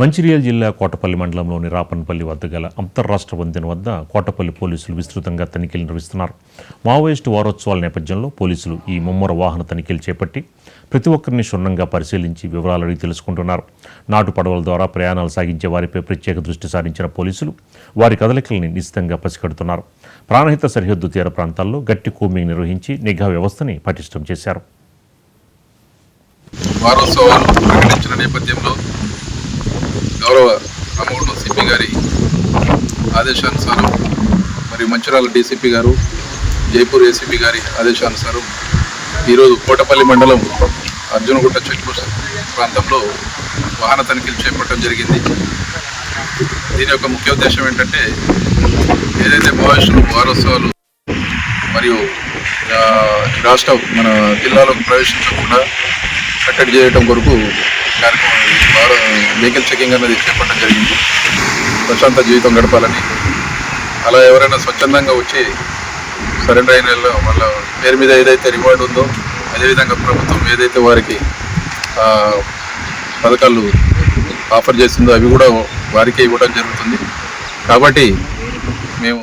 మంచిర్యాల జిల్లా కోటపల్లి మండలంలోని రాపన్పల్లి వద్ద గల అంతర్రాష్ట్ర వంతెన వద్ద కోటపల్లి పోలీసులు విస్తృతంగా తనిఖీలు నిర్వహిస్తున్నారు. మావోయిస్టు వారోత్సవాల నేపథ్యంలో పోలీసులు ఈ ముమ్మర వాహన తనిఖీలు చేపట్టి ప్రతి ఒక్కరిని క్షుణ్ణంగా పరిశీలించి వివరాలు అడిగి తెలుసుకుంటున్నారు. నాటు పడవల ద్వారా ప్రయాణాలు సాగించే వారిపై ప్రత్యేక దృష్టి సారించిన పోలీసులు వారి కదలికల్ని నిశితంగా పసిగడుతున్నారు. ప్రాణహిత సరిహద్దు తీర ప్రాంతాల్లో గట్టి కూంబింగ్ నిర్వహించి నిఘా వ్యవస్థని పటిష్టం చేశారు. వారోత్సవాలు ప్రకటించిన నేపథ్యంలో గౌరవ రామగుండం సిపి గారి ఆదేశానుసారం మరియు మంచిర్యాల డీసీపీ గారు, జైపూర్ ఏసీపీ గారి ఆదేశానుసారం ఈరోజు కోటపల్లి మండలం అర్జునగుట్ట చెక్పోస్ట్ ప్రాంతంలో వాహన తనిఖీలు చేపట్టడం జరిగింది. దీని యొక్క ముఖ్య ఉద్దేశం ఏంటంటే, ఏదైతే మావోయిస్టులు వారోత్సవాలు మరియు రాష్ట్ర మన జిల్లాలోకి ప్రవేశించకుండా కట్టడి చేయడం కొరకు వెహికల్ చెకింగ్ అనేది చేపట్టడం జరిగింది. ప్రశాంత జీవితం గడపాలని, అలా ఎవరైనా స్వచ్ఛందంగా వచ్చి సరెండర్ అయిన వాళ్ళ పేరు మీద ఏదైతే రివార్డు ఉందో, అదేవిధంగా ప్రభుత్వం ఏదైతే వారికి పథకాలు ఆఫర్ చేస్తుందో అవి కూడా వారికే ఇవ్వడం జరుగుతుంది. కాబట్టి మేము